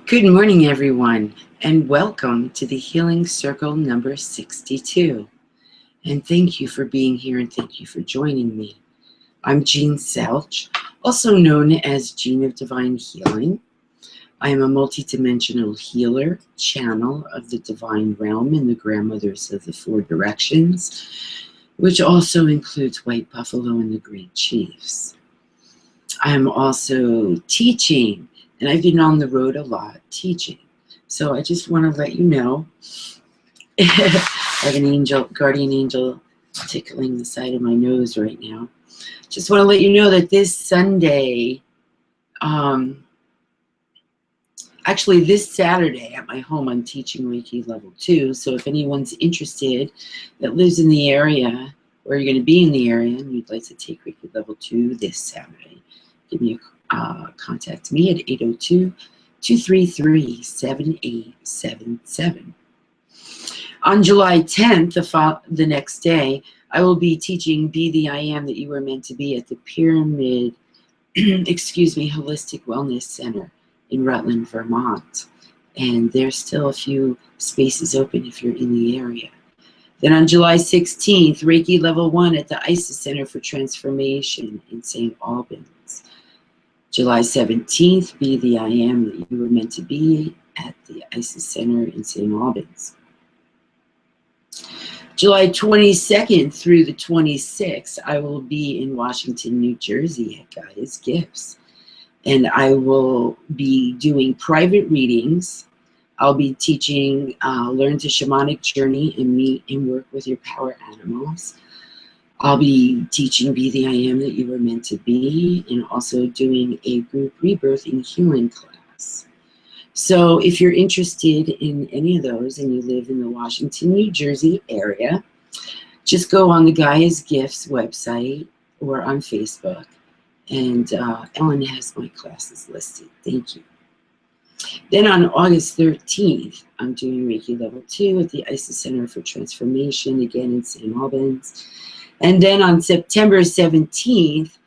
Good morning, everyone, and welcome to the Healing Circle number 62. And thank you for being here and thank you for joining me. I'm Jean Selch, also known as Jean of Divine Healing. I am a multidimensional healer, channel of the divine realm and the grandmothers of the four directions, which also includes White Buffalo and the Great Chiefs. I am also teaching, and I've been on the road a lot teaching. So I just want to let you know, I have an angel, guardian angel, tickling the side of my nose right now. Just want to let you know that this Sunday, actually this Saturday at my home, I'm teaching Reiki Level 2. So if anyone's interested that lives in the area, or you're going to be in the area and you'd like to take Reiki Level 2 this Saturday, give me contact me at 802-233-7877. On July 10th, the next day, I will be teaching Be the I Am That You Were Meant to Be at the Pyramid, Holistic Wellness Center in Rutland, Vermont. And there's still a few spaces open if you're in the area. Then on July 16th, Reiki Level 1 at the ISIS Center for Transformation in St. Albans. July 17th, Be the I Am That You Were Meant to Be at the ISIS Center in St. Albans. July 22nd through the 26th, I will be in Washington, New Jersey at Gaia's Gifts. And I will be doing private readings. I'll be teaching Learn to Shamanic Journey and Meet and Work with Your Power Animals. I'll be teaching Be the I Am That You Were Meant to Be, and also doing a group rebirthing healing class. So if you're interested in any of those and you live in the Washington, New Jersey area, just go on the Gaia's Gifts website or on Facebook, and Ellen has my classes listed. Thank you. Then on August 13th, I'm doing Reiki Level 2 at the ISIS Center for Transformation, again in St. Albans. And then on September 17th,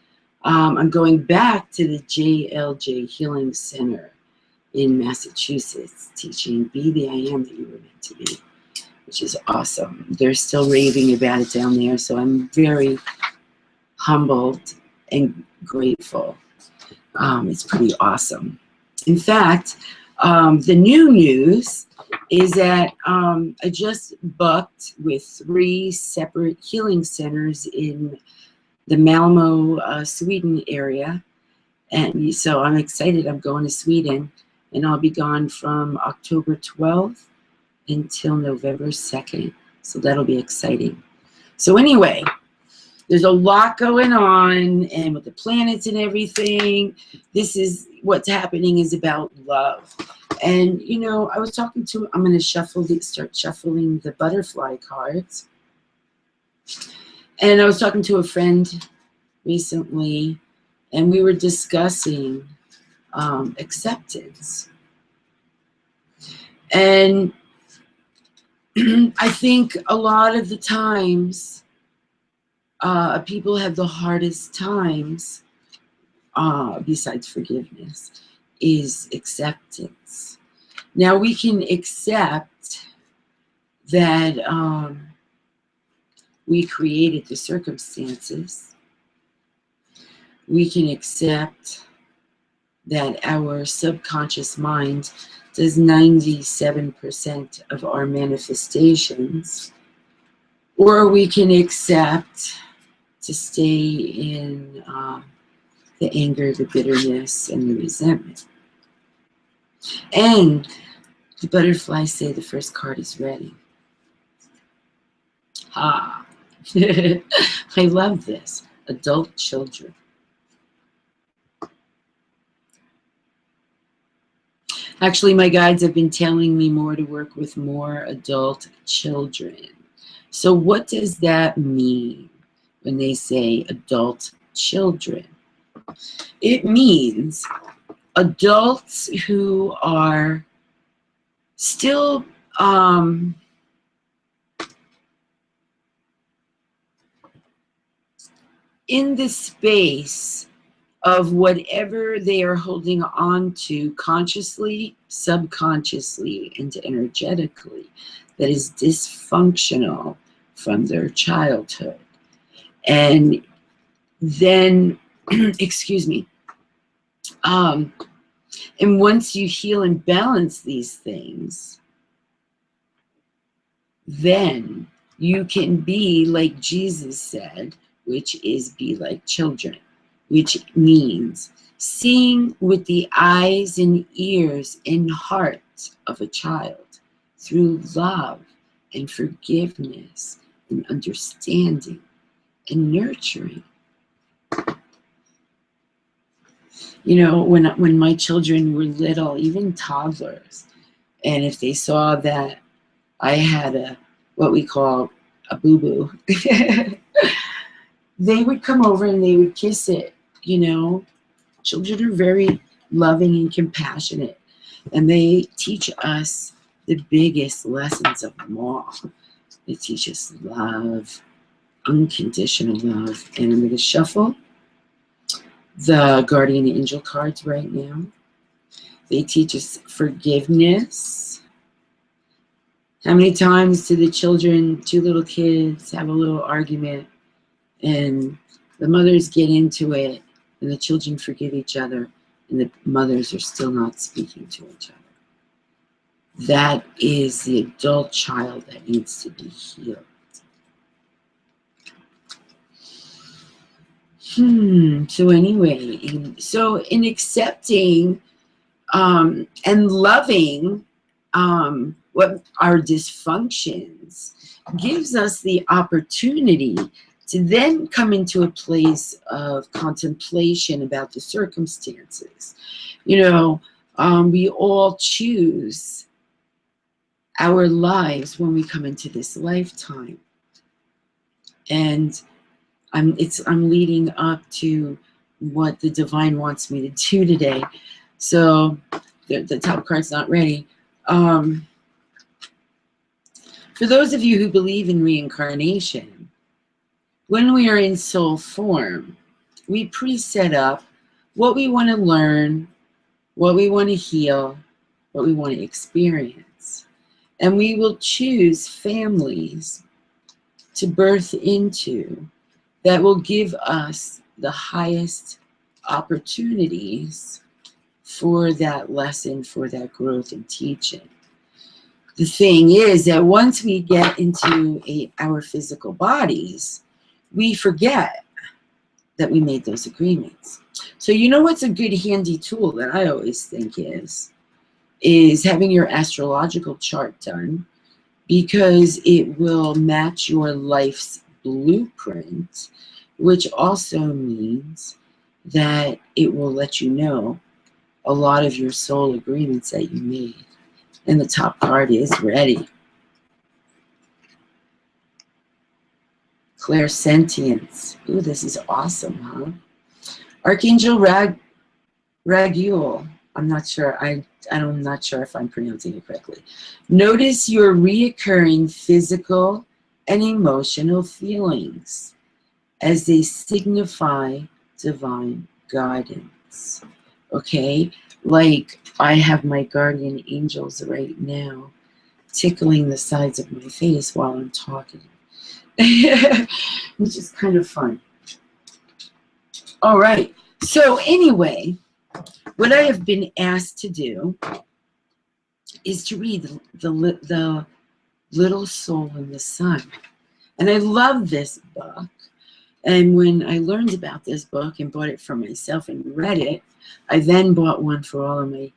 I'm going back to the JLJ Healing Center in Massachusetts, teaching Be the I Am That You Were Meant to Be, which is awesome. They're still raving about it down there, so I'm very humbled and grateful. It's pretty awesome. In fact, the new news is that I just booked with 3 separate healing centers in the Malmo, Sweden area. And so I'm excited. I'm going to Sweden, and I'll be gone from October 12th until November 2nd. So that'll be exciting. So anyway, there's a lot going on, and with the planets and everything, this is what's happening is about love. And, you know, I was talking to, I'm going to start shuffling the butterfly cards. And I was talking to a friend recently, and we were discussing acceptance. And I think a lot of the times, people have the hardest times, besides forgiveness, is acceptance. Now we can accept that we created the circumstances. We can accept that our subconscious mind does 97% of our manifestations, or we can accept to stay in the anger, the bitterness, and the resentment. And the butterflies say the first card is ready. Ah, I love this. Adult children. Actually, my guides have been telling me more to work with more adult children. So what does that mean when they say adult children? It means adults who are still in the space of whatever they are holding on to consciously, subconsciously, and energetically that is dysfunctional from their childhood. And then, excuse me, and once you heal and balance these things, then you can be like Jesus said, which is be like children, which means seeing with the eyes and ears and heart of a child through love and forgiveness and understanding and nurturing. You know, when my children were little, even toddlers, and if they saw that I had what we call a boo-boo, they would come over and they would kiss it, you know. Children are very loving and compassionate, and they teach us the biggest lessons of them all. They teach us love, unconditional love. And I'm going to shuffle the guardian angel cards right now. They teach us forgiveness. How many times do the children, two little kids, have a little argument and the mothers get into it and the children forgive each other and the mothers are still not speaking to each other? That is the adult child that needs to be healed. So anyway, in accepting and loving what our dysfunctions gives us the opportunity to then come into a place of contemplation about the circumstances. You know, we all choose our lives when we come into this lifetime. And I'm leading up to what the divine wants me to do today. So the top card's not ready. For those of you who believe in reincarnation, when we are in soul form, we pre-set up what we want to learn, what we want to heal, what we want to experience. And we will choose families to birth into that will give us the highest opportunities for that lesson, for that growth and teaching. The thing is that once we get into our physical bodies, we forget that we made those agreements. So you know what's a good handy tool that I always think is having your astrological chart done, because it will match your life's blueprint, which also means that it will let you know a lot of your soul agreements that you made. And the top card is ready. Clairsentience. Ooh, this is awesome, huh? Archangel Raguel. I'm not sure. I'm not sure if I'm pronouncing it correctly. Notice your reoccurring physical and emotional feelings as they signify divine guidance. Okay? Like I have my guardian angels right now tickling the sides of my face while I'm talking. Which is kind of fun. All right. So anyway, what I have been asked to do is to read the Little Soul in the Sun. And I love this book. And when I learned about this book and bought it for myself and read it, I then bought one for all of my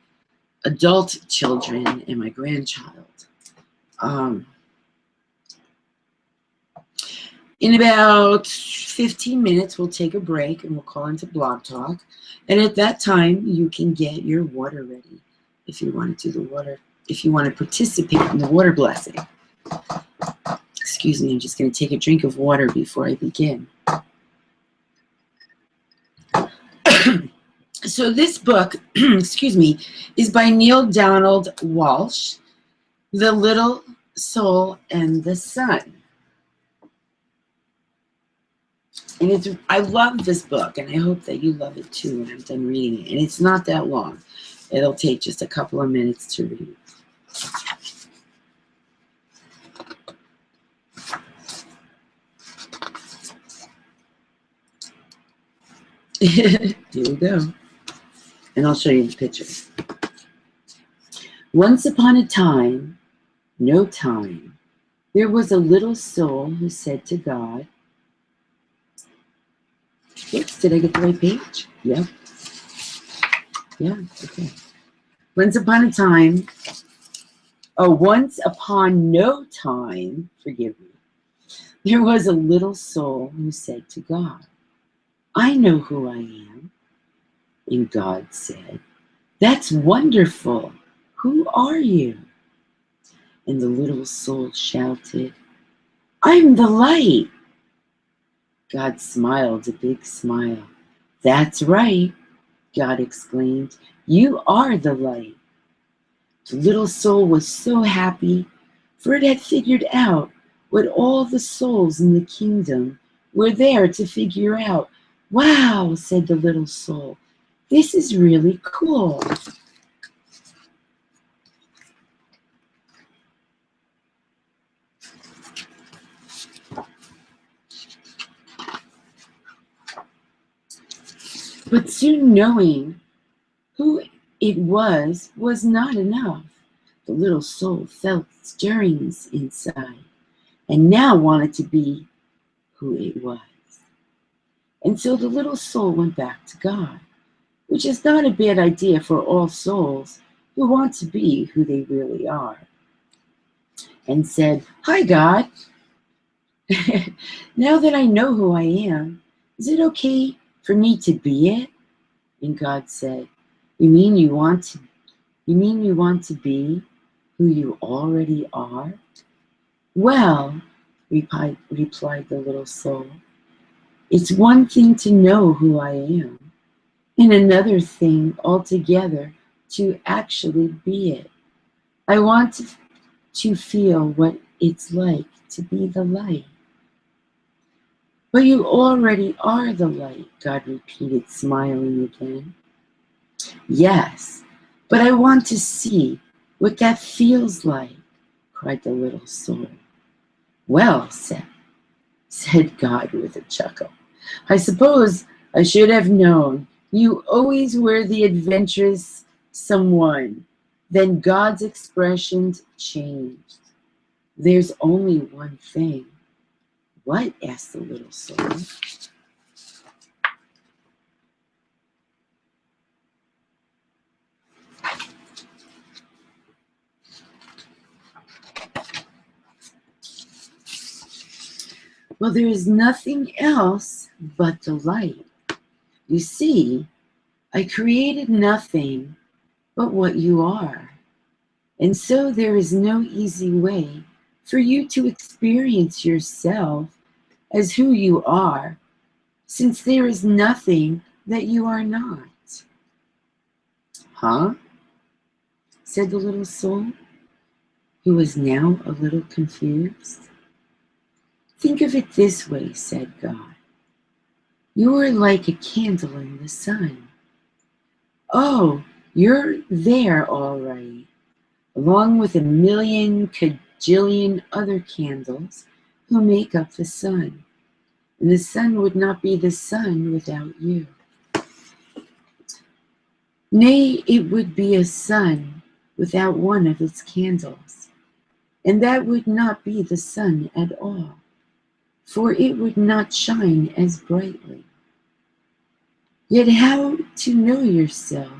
adult children and my grandchild. In about 15 minutes, we'll take a break and we'll call into Blog Talk. And at that time, you can get your water ready if you want to do the water, if you want to participate in the water blessing. Excuse me, I'm just going to take a drink of water before I begin. So this book, excuse me, is by Neale Donald Walsch, The Little Soul and the Sun. And I love this book, and I hope that you love it too when I'm done reading it. And it's not that long. It'll take just a couple of minutes to read. Here we go. And I'll show you the picture. Once upon a time, no time, there was a little soul who said to God, oops, did I get the right page? Yep. Yeah, okay. Once upon no time, forgive me, there was a little soul who said to God, I know who I am. And God said, that's wonderful. Who are you? And the little soul shouted, I'm the light. God smiled a big smile. That's right, God exclaimed. You are the light. The little soul was so happy, for it had figured out what all the souls in the kingdom were there to figure out. Wow, said the little soul. This is really cool. But soon knowing who it was not enough. The little soul felt stirrings inside and now wanted to be who it was. And so the little soul went back to God, which is not a bad idea for all souls who want to be who they really are, and said, Hi, God. Now that I know who I am, is it okay for me to be it? And God said, You mean you want to be who you already are? Well, replied the little soul, it's one thing to know who I am, and another thing altogether to actually be it. I want to feel what it's like to be the light. But you already are the light, God repeated, smiling again. Yes, but I want to see what that feels like, cried the little soul. Well, said God with a chuckle, I suppose I should have known. You always were the adventurous someone. Then God's expression changed. There's only one thing. What? Asked the little soul. Well, there is nothing else but the light. You see, I created nothing but what you are. And so there is no easy way for you to experience yourself as who you are, since there is nothing that you are not. Huh? Said the little soul, who was now a little confused. Think of it this way, said God. You are like a candle in the sun. Oh, you're there all right, along with a million cajillion other candles who make up the sun. And the sun would not be the sun without you. Nay, it would be a sun without one of its candles, and that would not be the sun at all, for it would not shine as brightly. Yet how to know yourself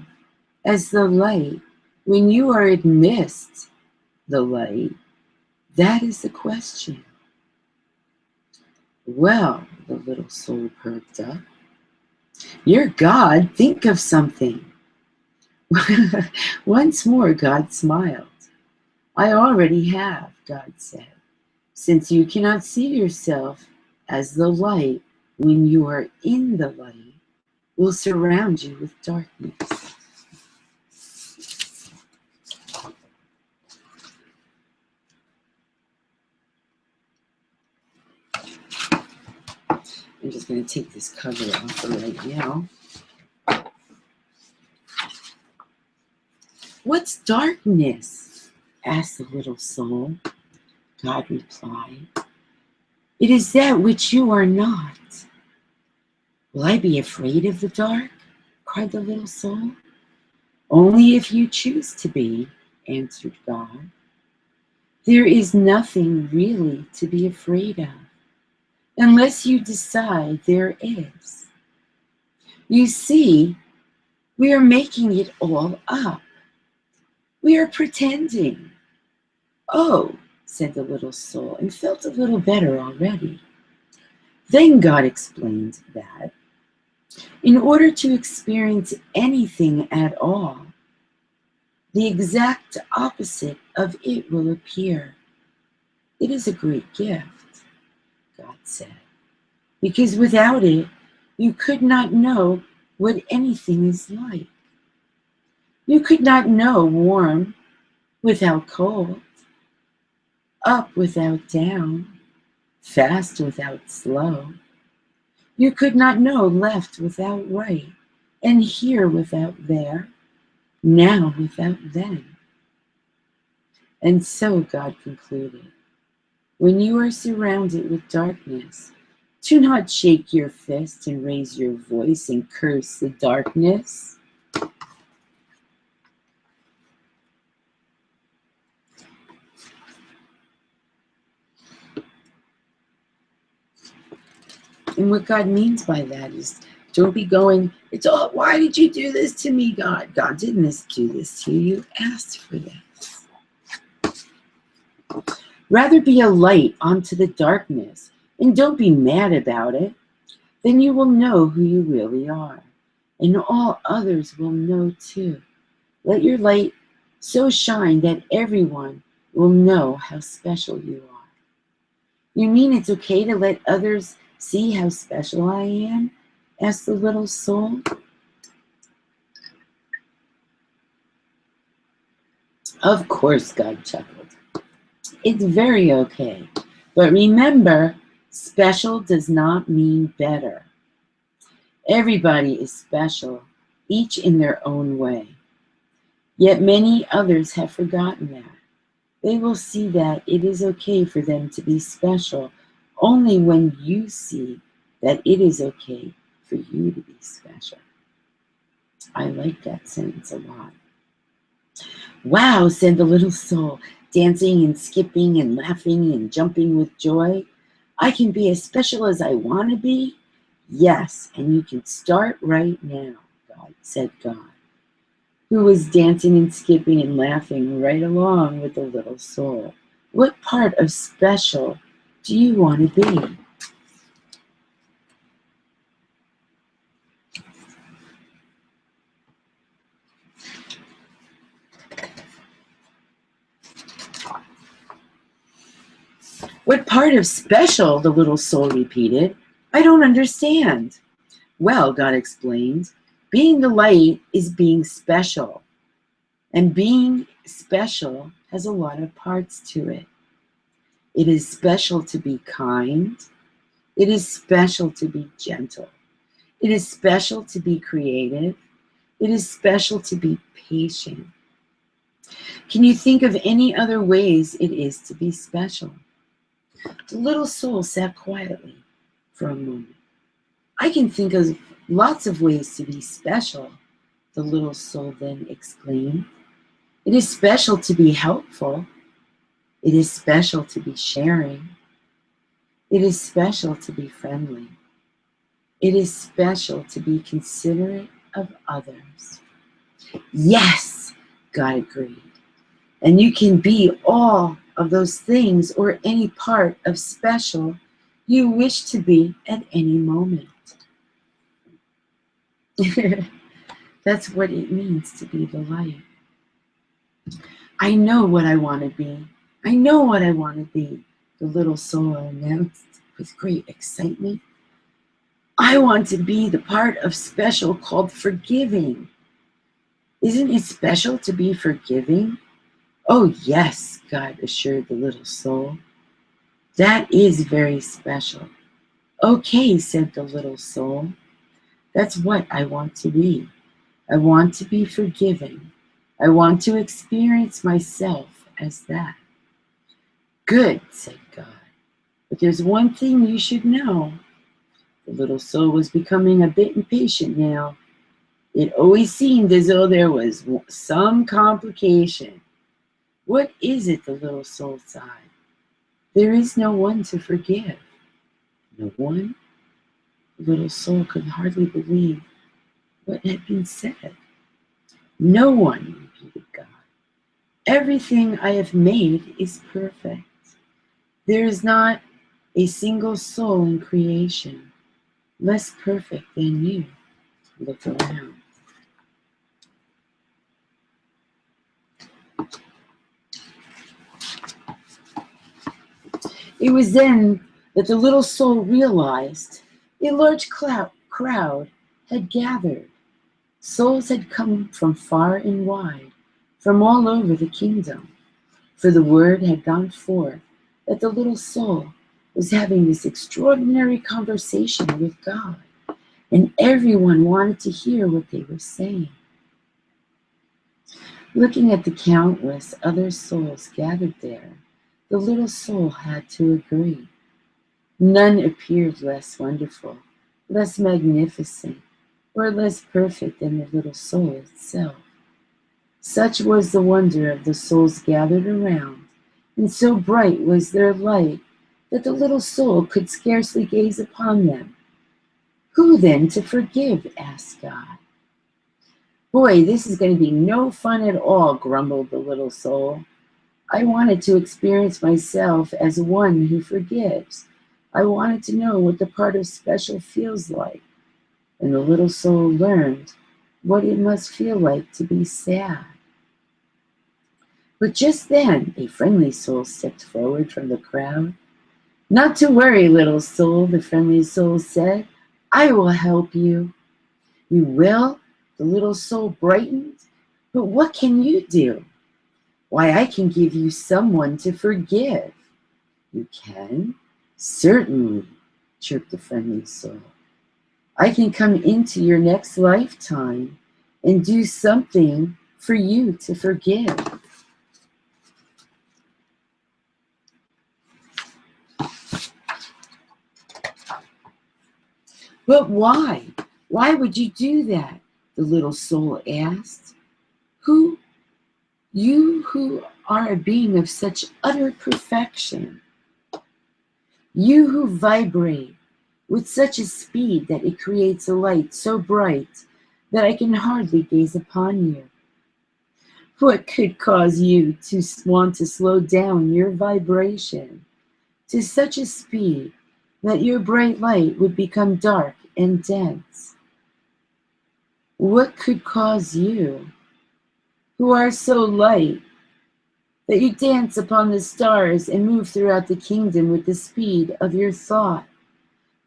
as the light when you are amidst the light? That is the question. Well, the little soul perked up. You're God, think of something. Once more, God smiled. I already have, God said, since you cannot see yourself as the light when you are in the light, will surround you with darkness. I'm just going to take this cover off for right now. What's darkness? Asked the little soul. God replied, it is that which you are not. Will I be afraid of the dark? Cried the little soul. Only if you choose to be, answered God. There is nothing really to be afraid of, unless you decide there is. You see, we are making it all up. We are pretending. Oh, said the little soul, and felt a little better already. Then God explained that in order to experience anything at all, the exact opposite of it will appear. It is a great gift, God said, because without it, you could not know what anything is like. You could not know warm without cold, up without down, fast without slow. You could not know left without right, and here without there, now without then. And so God concluded, when you are surrounded with darkness, do not shake your fist and raise your voice and curse the darkness. And what God means by that is, don't be going, it's all, why did you do this to me, God? God didn't do this to you. You asked for this. Rather be a light onto the darkness, and don't be mad about it. Then you will know who you really are, and all others will know too. Let your light so shine that everyone will know how special you are. You mean it's okay to let others see how special I am? Asked the little soul. Of course, God chuckled. It's very okay. But remember, special does not mean better. Everybody is special, each in their own way. Yet many others have forgotten that. They will see that it is okay for them to be special only when you see that it is okay for you to be special. I like that sentence a lot. Wow, said the little soul, dancing and skipping and laughing and jumping with joy. I can be as special as I want to be? Yes, and you can start right now, said God, who was dancing and skipping and laughing right along with the little soul. What part of special do you want to be? What part of special? The little soul repeated. I don't understand. Well, God explained, being the light is being special. And being special has a lot of parts to it. It is special to be kind. It is special to be gentle. It is special to be creative. It is special to be patient. Can you think of any other ways it is to be special? The little soul sat quietly for a moment. I can think of lots of ways to be special, the little soul then exclaimed. It is special to be helpful. It is special to be sharing. It is special to be friendly. It is special to be considerate of others. Yes, God agreed. And you can be all of those things or any part of special you wish to be at any moment. That's what it means to be the light. I know what I want to be. I know what I want to be, the little soul announced with great excitement. I want to be the part of special called forgiving. Isn't it special to be forgiving? Oh, yes, God assured the little soul. That is very special. Okay, said the little soul. That's what I want to be. I want to be forgiven. I want to experience myself as that. Good, said God. But there's one thing you should know. The little soul was becoming a bit impatient now. It always seemed as though there was some complication. What is it? The little soul sighed. There is no one to forgive. No one? The little soul could hardly believe what had been said. No one, repeated God. Everything I have made is perfect. There is not a single soul in creation less perfect than you. Look around. It was then that the little soul realized a large crowd had gathered. Souls had come from far and wide, from all over the kingdom, for the word had gone forth that the little soul was having this extraordinary conversation with God, and everyone wanted to hear what they were saying. Looking at the countless other souls gathered there, the little soul had to agree. None appeared less wonderful, less magnificent, or less perfect than the little soul itself. Such was the wonder of the souls gathered around, and so bright was their light that the little soul could scarcely gaze upon them. Who then to forgive? Asked God. Boy, this is going to be no fun at all, grumbled the little soul. I wanted to experience myself as one who forgives. I wanted to know what the part of special feels like. And the little soul learned what it must feel like to be sad. But just then, a friendly soul stepped forward from the crowd. Not to worry, little soul, the friendly soul said. I will help you. You will? The little soul brightened. But what can you do? Why, I can give you someone to forgive. You can? Certainly, chirped the friendly soul. I can come into your next lifetime and do something for you to forgive. But why? Why would you do that? The little soul asked. You who are a being of such utter perfection, you who vibrate with such a speed that it creates a light so bright that I can hardly gaze upon you. What could cause you to want to slow down your vibration to such a speed that your bright light would become dark and dense? What could cause you, who are so light that you dance upon the stars and move throughout the kingdom with the speed of your thought,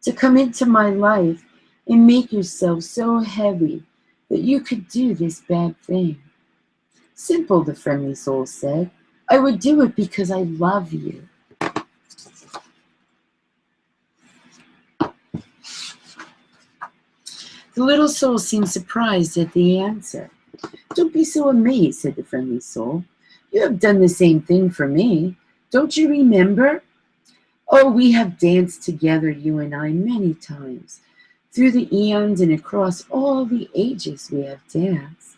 to come into my life and make yourself so heavy that you could do this bad thing? Simple, the friendly soul said. I would do it because I love you. The little soul seemed surprised at the answer. Don't be so amazed, said the friendly soul. You have done the same thing for me. Don't you remember? Oh, we have danced together, you and I, many times. Through the eons and across all the ages we have danced.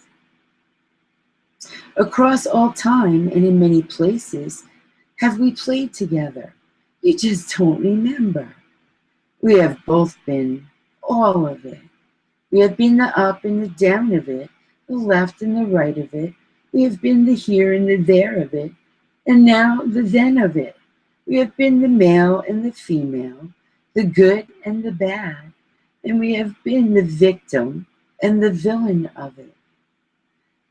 Across all time and in many places have we played together. You just don't remember. We have both been all of it. We have been the up and the down of it, the left and the right of it. We have been the here and the there of it, and now the then of it. We have been the male and the female, the good and the bad, and we have been the victim and the villain of it.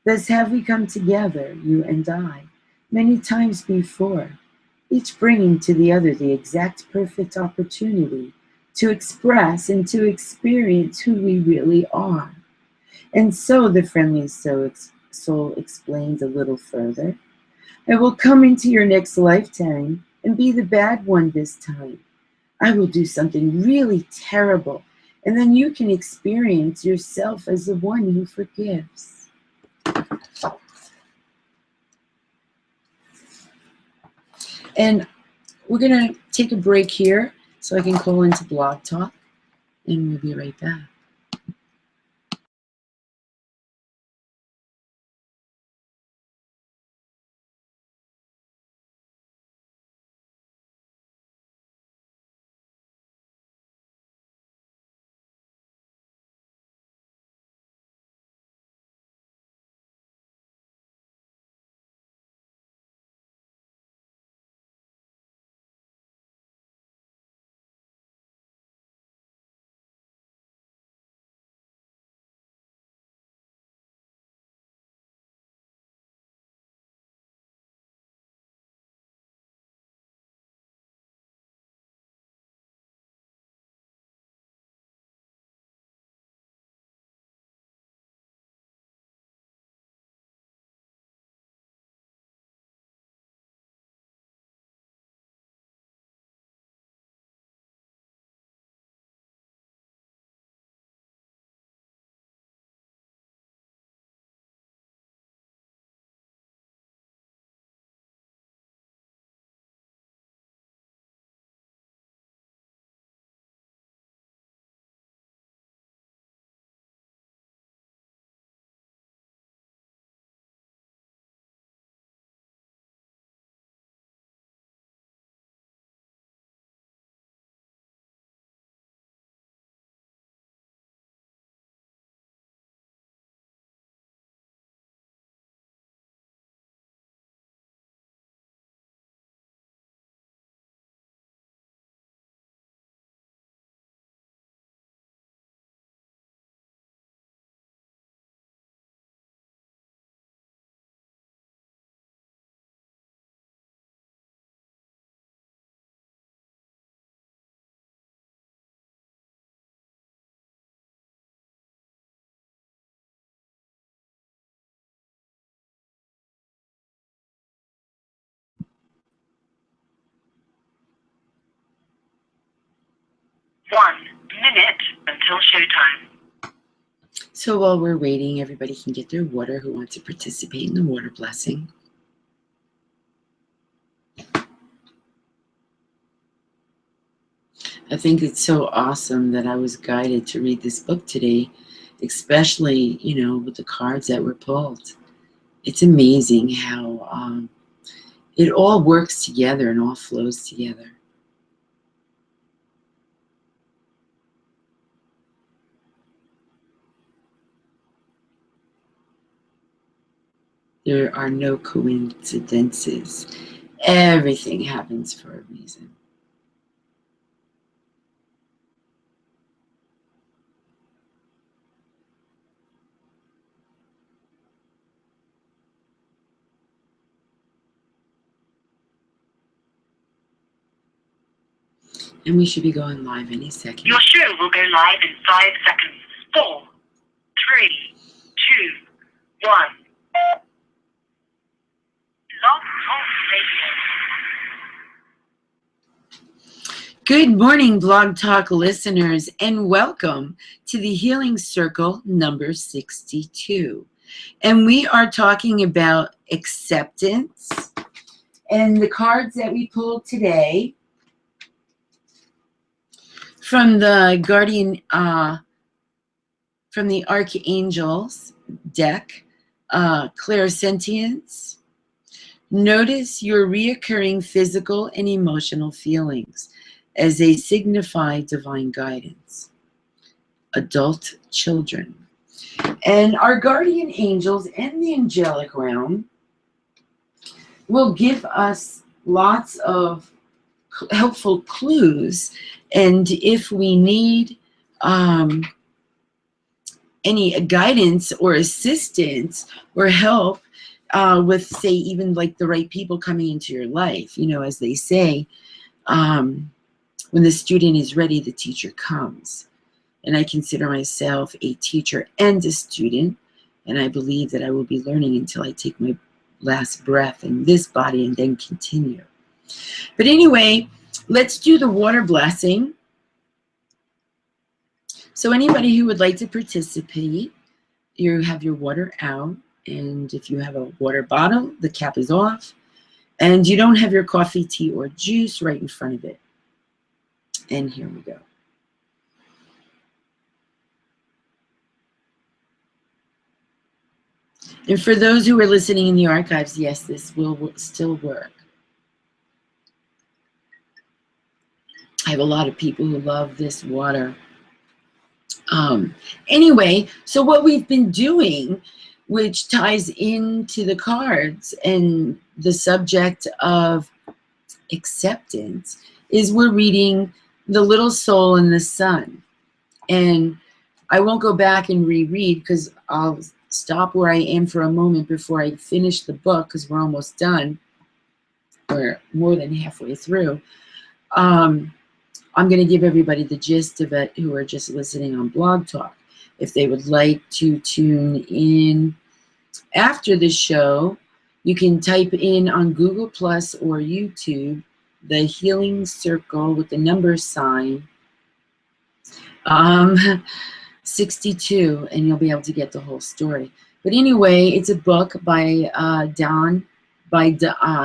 Thus have we come together, you and I, many times before, each bringing to the other the exact perfect opportunity to express and to experience who we really are. And so, the friendly soul explains a little further, I will come into your next lifetime and be the bad one this time. I will do something really terrible. And then you can experience yourself as the one who forgives. And we're going to take a break here so I can call into Blog Talk. And we'll be right back. One minute until showtime. So while we're waiting, everybody can get their water who wants to participate in the water blessing. I think it's so awesome that I was guided to read this book today, especially, with the cards that were pulled. It's amazing how it all works together and all flows together. There are no coincidences. Everything happens for a reason. And we should be going live any second. Your show will go live in 5 seconds. 4, 3, 2, 1. Blog Talk Radio. Good morning, Blog Talk listeners, and welcome to the Healing Circle number 62. And we are talking about acceptance. And the cards that we pulled today from the Guardian, from the Archangels deck, Clairsentience. Notice your reoccurring physical and emotional feelings as they signify divine guidance. Adult children. And our guardian angels and the angelic realm will give us lots of helpful clues. And if we need any guidance or assistance or help with, say, even like the right people coming into your life, as they say, when the student is ready, the teacher comes. And I consider myself a teacher and a student, and I believe that I will be learning until I take my last breath in this body and then continue. But anyway, let's do the water blessing. So anybody who would like to participate, you have your water out, and if you have a water bottle, the cap is off, and you don't have your coffee, tea, or juice right in front of it. And here we go. And for those who are listening in the archives, yes, this will still work. I have a lot of people who love this water. Anyway, so what we've been doing, which ties into the cards and the subject of acceptance, is we're reading The Little Soul in the Sun. And I won't go back and reread because I'll stop where I am for a moment before I finish the book, because we're almost done. We're more than halfway through. I'm going to give everybody the gist of it who are just listening on Blog Talk. If they would like to tune in after the show, you can type in on Google Plus or YouTube the Healing Circle with the number sign 62, and you'll be able to get the whole story. But anyway, it's a book by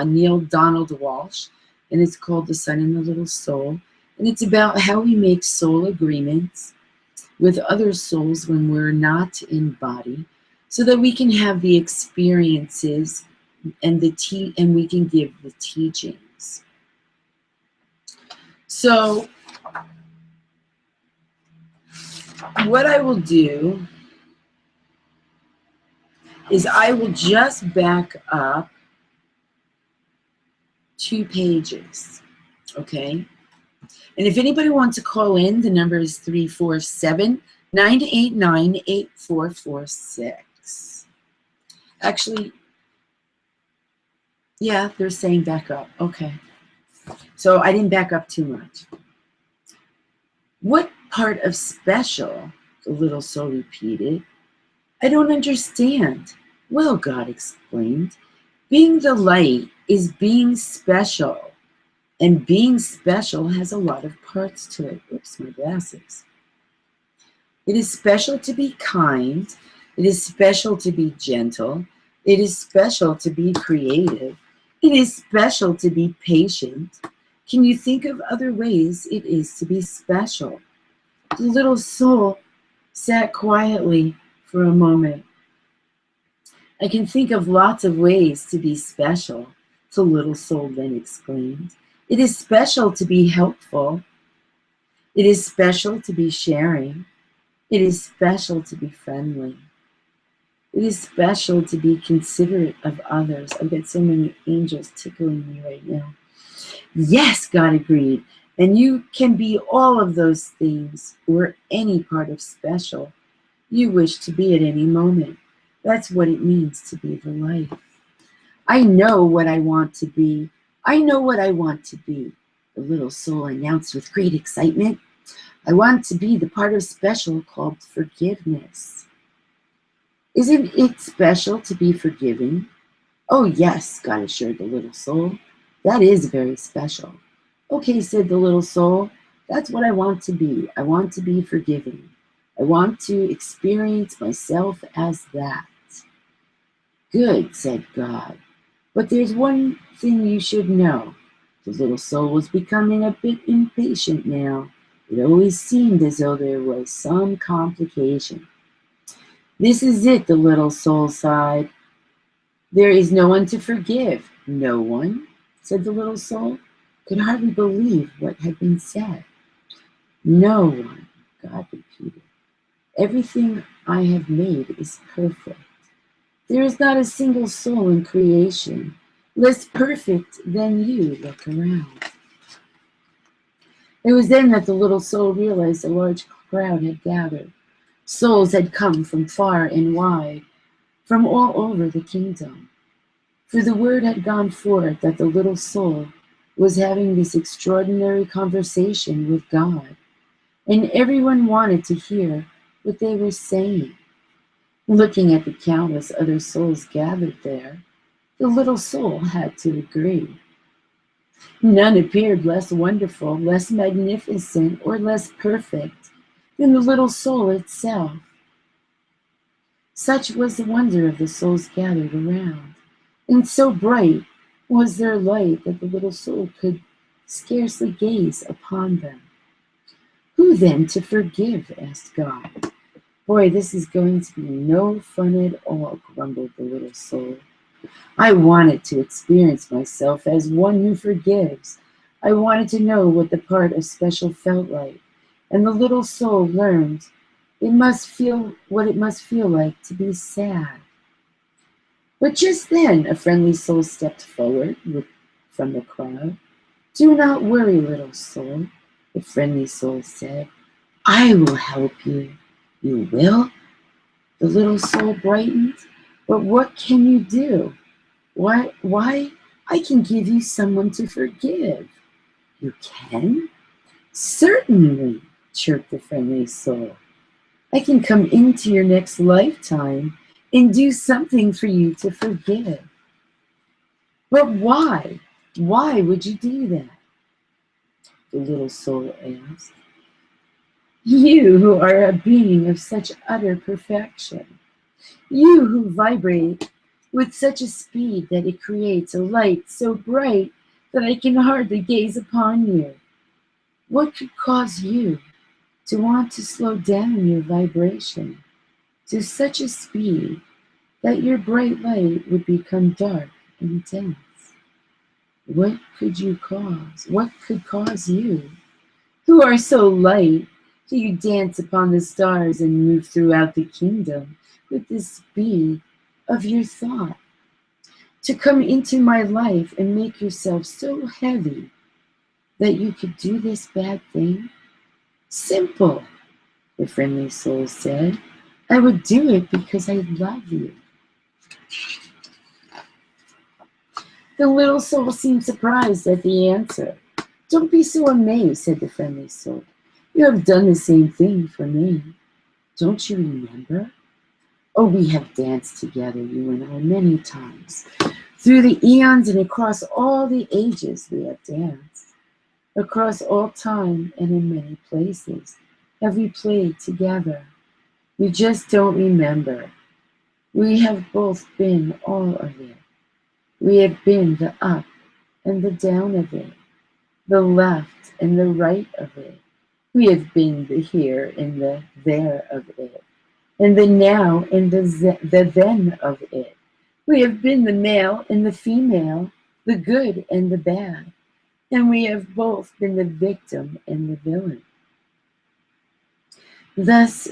Neil Donald Walsh, and it's called The Sun and the Little Soul. And it's about how we make soul agreements with other souls when we're not in body, so that we can have the experiences and we can give the teachings. So what I will do is I will just back up 2 pages, okay? And if anybody wants to call in, the number is 347-989-8446. Actually, yeah, they're saying back up. Okay. So I didn't back up too much. What part of special, the little soul repeated? I don't understand. Well, God explained, being the light is being special. And being special has a lot of parts to it. Oops, my glasses. It is special to be kind. It is special to be gentle. It is special to be creative. It is special to be patient. Can you think of other ways it is to be special? The little soul sat quietly for a moment. I can think of lots of ways to be special, the little soul then exclaimed. It is special to be helpful. It is special to be sharing. It is special to be friendly. It is special to be considerate of others. I've got so many angels tickling me right now. Yes, God agreed. And you can be all of those things or any part of special you wish to be at any moment. That's what it means to be the light. I know what I want to be. I know what I want to be, the little soul announced with great excitement. I want to be the part of special called forgiveness. Isn't it special to be forgiving? Oh, yes, God assured the little soul. That is very special. Okay, said the little soul, that's what I want to be. I want to be forgiving. I want to experience myself as that. Good, said God. But there's one thing you should know. The little soul was becoming a bit impatient now. It always seemed as though there was some complication. This is it, the little soul sighed. There is no one to forgive. No one, said the little soul, could hardly believe what had been said. No one, God repeated. Everything I have made is perfect. There is not a single soul in creation less perfect than you. Look around. It was then that the little soul realized a large crowd had gathered. Souls had come from far and wide, from all over the kingdom. For the word had gone forth that the little soul was having this extraordinary conversation with God, and everyone wanted to hear what they were saying. Looking at the countless other souls gathered there, the little soul had to agree. None appeared less wonderful, less magnificent, or less perfect than the little soul itself. Such was the wonder of the souls gathered around, and so bright was their light that the little soul could scarcely gaze upon them. Who then to forgive? Asked God. Boy, this is going to be no fun at all, grumbled the little soul. I wanted to experience myself as one who forgives. I wanted to know what the part of special felt like, and the little soul learned it must feel what it must feel like to be sad. But just then a friendly soul stepped forward from the crowd. Do not worry, little soul, the friendly soul said. I will help you. You will? The little soul brightened. But what can you do? Why, I can give you someone to forgive. You can? Certainly, chirped the friendly soul. I can come into your next lifetime and do something for you to forgive. But why? Why would you do that? The little soul asked. You who are a being of such utter perfection. You who vibrate with such a speed that it creates a light so bright that I can hardly gaze upon you. What could cause you to want to slow down your vibration to such a speed that your bright light would become dark and dense? What could you cause? What could cause you, who are so light, do you dance upon the stars and move throughout the kingdom with the speed of your thought? To come into my life and make yourself so heavy that you could do this bad thing? Simple, the friendly soul said. I would do it because I love you. The little soul seemed surprised at the answer. Don't be so amazed, said the friendly soul. You have done the same thing for me. Don't you remember? Oh, we have danced together, you and I, many times. Through the eons and across all the ages we have danced. Across all time and in many places have we played together. We just don't remember. We have both been all of it. We have been the up and the down of it, the left and the right of it. We have been the here and the there of it, and the now and the then of it. We have been the male and the female, the good and the bad, and we have both been the victim and the villain. Thus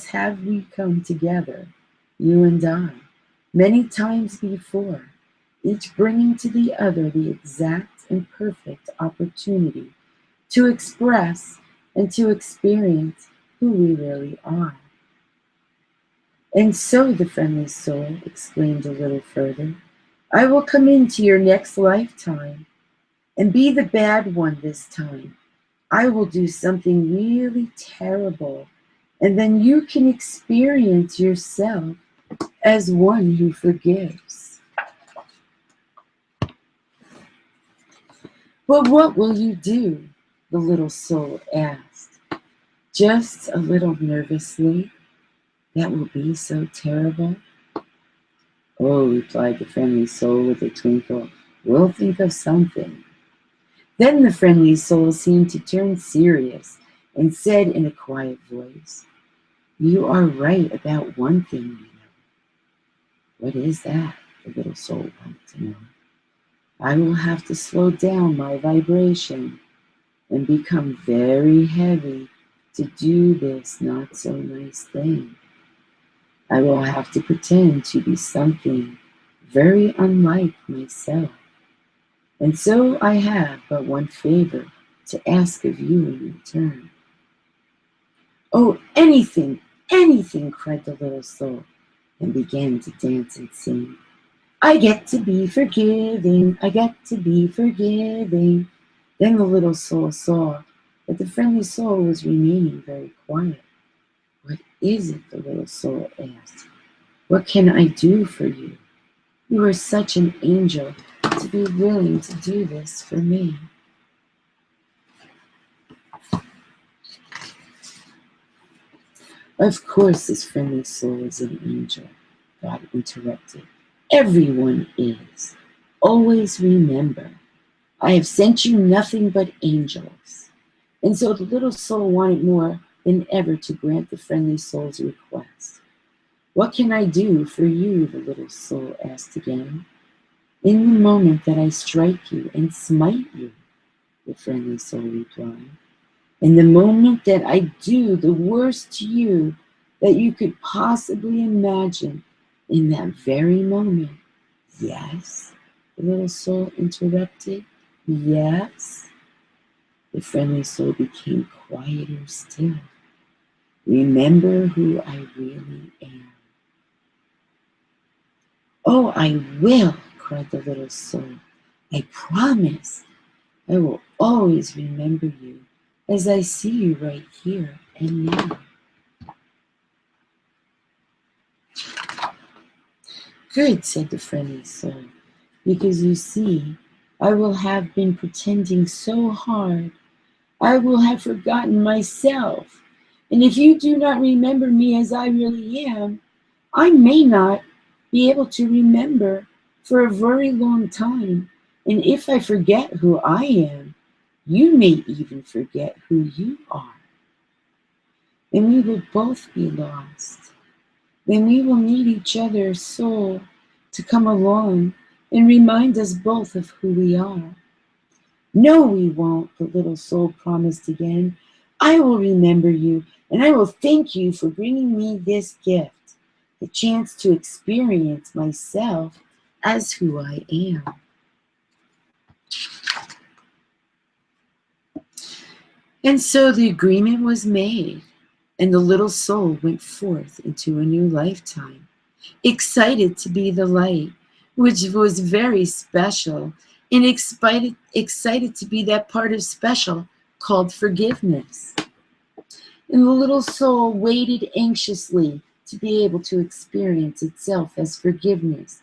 have we come together, you and I, many times before, each bringing to the other the exact and perfect opportunity to express and to experience who we really are. And so, the friendly soul exclaimed a little further, I will come into your next lifetime and be the bad one this time. I will do something really terrible, and then you can experience yourself as one who forgives. But what will you do? The little soul asked, just a little nervously. That will be so terrible. Oh, replied the friendly soul with a twinkle, we'll think of something. Then the friendly soul seemed to turn serious and said in a quiet voice, you are right about one thing, you know. What is that? The little soul wanted to know. I will have to slow down my vibration and become very heavy to do this not so nice thing. I will have to pretend to be something very unlike myself. And so I have but one favor to ask of you in return. Oh, anything, anything, cried the little soul, and began to dance and sing. I get to be forgiving, I get to be forgiving. Then the little soul saw that the friendly soul was remaining very quiet. What is it? The little soul asked. What can I do for you? You are such an angel to to be willing to do this for me. Of course, this friendly soul is an angel, God interrupted. Everyone is. Always remember, I have sent you nothing but angels. And so the little soul wanted more than ever to grant the friendly soul's request. What can I do for you, the little soul asked again. In the moment that I strike you and smite you, the friendly soul replied. In the moment that I do the worst to you that you could possibly imagine, in that very moment. Yes, the little soul interrupted. Yes. The friendly soul became quieter still. Remember who I really am. Oh, I will, cried the little soul. I promise. I will always remember you as I see you right here and now. Good, said the friendly soul, because you see, I will have been pretending so hard. I will have forgotten myself. And if you do not remember me as I really am, I may not be able to remember for a very long time. And if I forget who I am, you may even forget who you are. And we will both be lost. Then we will need each other's soul to come along and remind us both of who we are. No, we won't, the little soul promised again. I will remember you, and I will thank you for bringing me this gift, the chance to experience myself as who I am. And so the agreement was made, and the little soul went forth into a new lifetime, excited to be the light, which was very special, and excited to be that part of special called forgiveness. And the little soul waited anxiously to be able to experience itself as forgiveness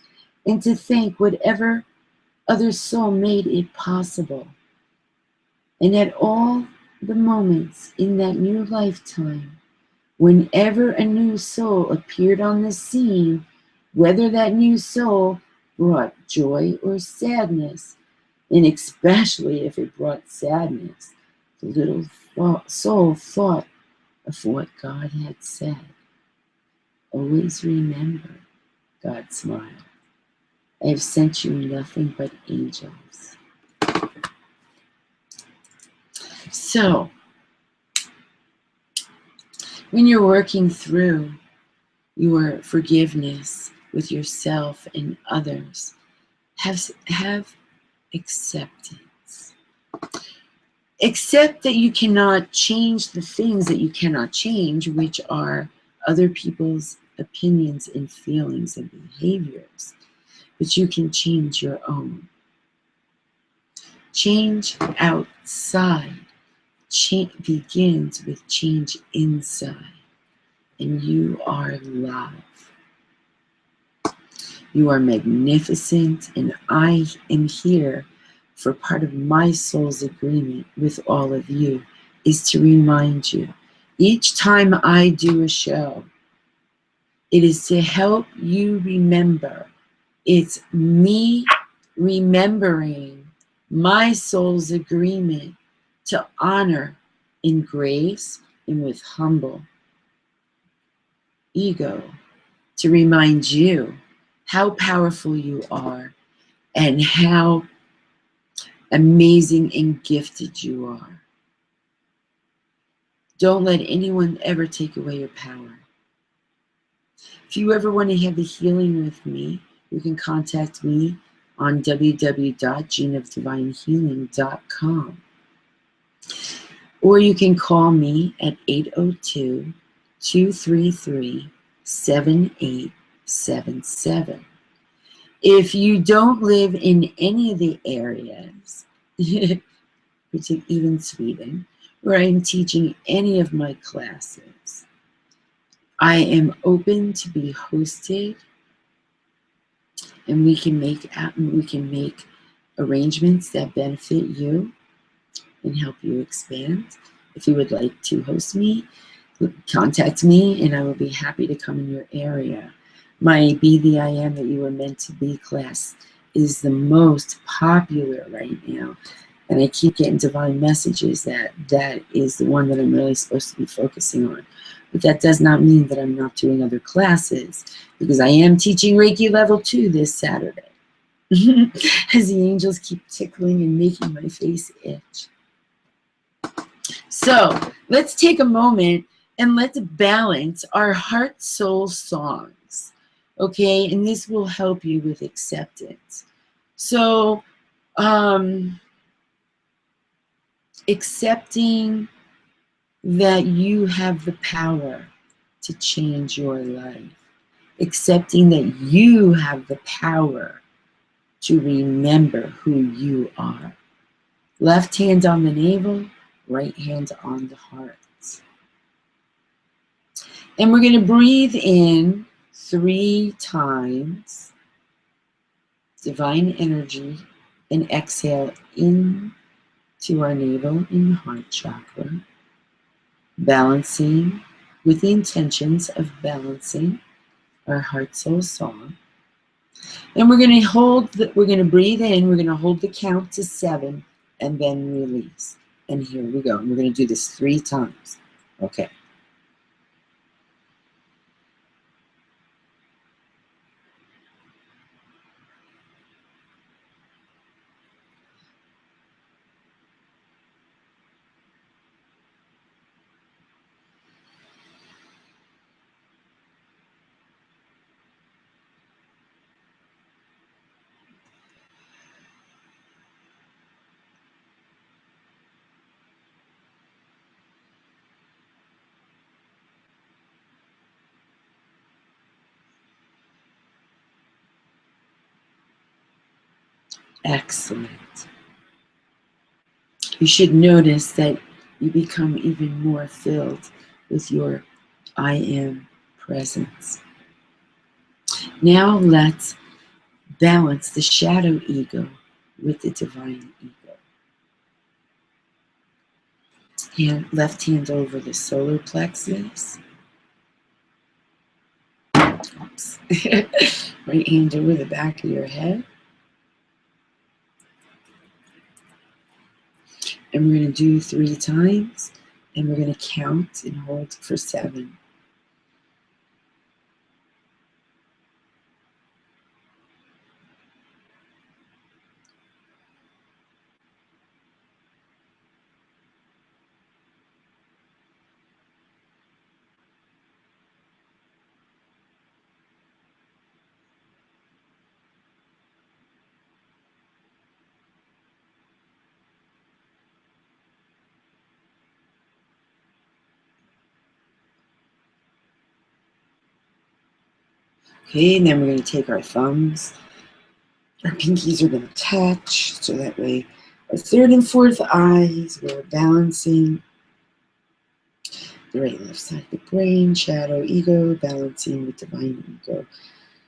and to thank whatever other soul made it possible. And at all the moments in that new lifetime, whenever a new soul appeared on the scene, whether that new soul brought joy or sadness, and especially if it brought sadness, the little soul thought of what God had said. Always remember, God smiled. I have sent you nothing but angels. So, when you're working through your forgiveness with yourself and others, have acceptance. Accept that you cannot change the things that you cannot change, which are other people's opinions and feelings and behaviors, but you can change your own. Change outside begins with change inside, and you are love. You are magnificent, and I am here for part of my soul's agreement with all of you is to remind you, each time I do a show, it is to help you remember. It's me remembering my soul's agreement to honor in grace and with humble ego, to remind you how powerful you are and how amazing and gifted you are. Don't let anyone ever take away your power. If you ever want to have the healing with me, you can contact me on www.geneofdivinehealing.com. Or you can call me at 802-233-7877. If you don't live in any of the areas, even Sweden, where I'm teaching any of my classes, I am open to be hosted, and we can make arrangements that benefit you and help you expand. If you would like to host me, contact me and I will be happy to come in your area. My Be the I Am That You Were Meant to Be class is the most popular right now. And I keep getting divine messages that that is the one that I'm really supposed to be focusing on. But that does not mean that I'm not doing other classes, because I am teaching Reiki Level 2 this Saturday. As the angels keep tickling and making my face itch. So let's take a moment and let's balance our heart soul songs. Okay, and this will help you with acceptance. So accepting that you have the power to change your life. Accepting that you have the power to remember who you are. Left hand on the navel, right hand on the heart. And we're going to breathe in 3 times divine energy and exhale in to our navel in the heart chakra, balancing with the intentions of balancing our heart soul song. And we're going to we're going to breathe in, we're going to hold the count to 7 and then release. And here we go. And we're going to do this 3 times. Okay. Excellent. You should notice that you become even more filled with your I am presence. Now let's balance the shadow ego with the divine ego. Left hand over the solar plexus. Oops. Right hand over the back of your head. And we're going to do 3 times. And we're going to count and hold for 7. Okay, and then we're going to take our thumbs. Our pinkies are going to touch, so that way our 3rd and 4th eyes, we're balancing the right and left side of the brain, shadow ego, balancing with divine ego.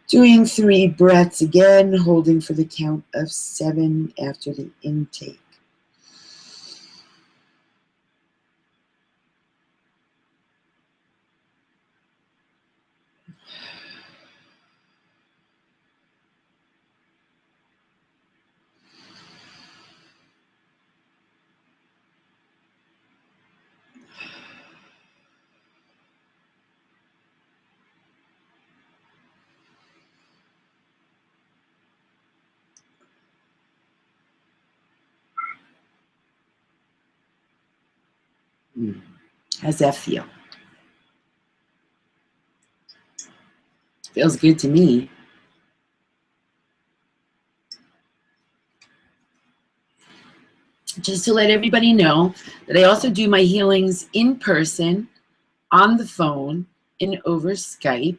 Doing 3 breaths again, holding for the count of 7 after the intake. How's that feel? Feels good to me. Just to let everybody know that I also do my healings in person, on the phone, and over Skype.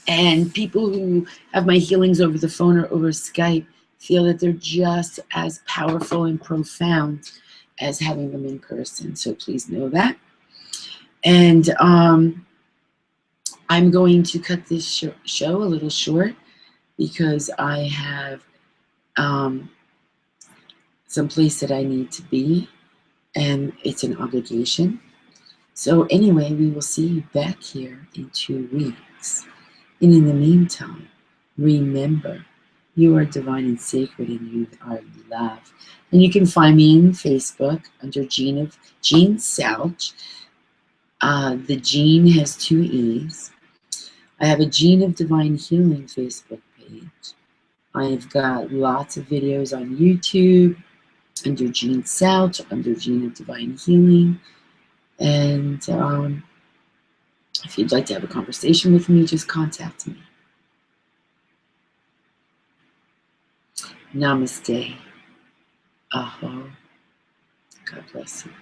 And people who have my healings over the phone or over Skype feel that they're just as powerful and profound as having them in person. So please know that. And I'm going to cut this show a little short because I have someplace that I need to be, and it's an obligation. So anyway, we will see you back here in 2 weeks. And in the meantime, remember, you are divine and sacred, and you are love. And you can find me on Facebook under Jean Selch. The Jean has 2 E's. I have a Jean of Divine Healing Facebook page. I have got lots of videos on YouTube under Jean Selch, under Jean of Divine Healing. And if you'd like to have a conversation with me, just contact me. Namaste. Aho. God bless you.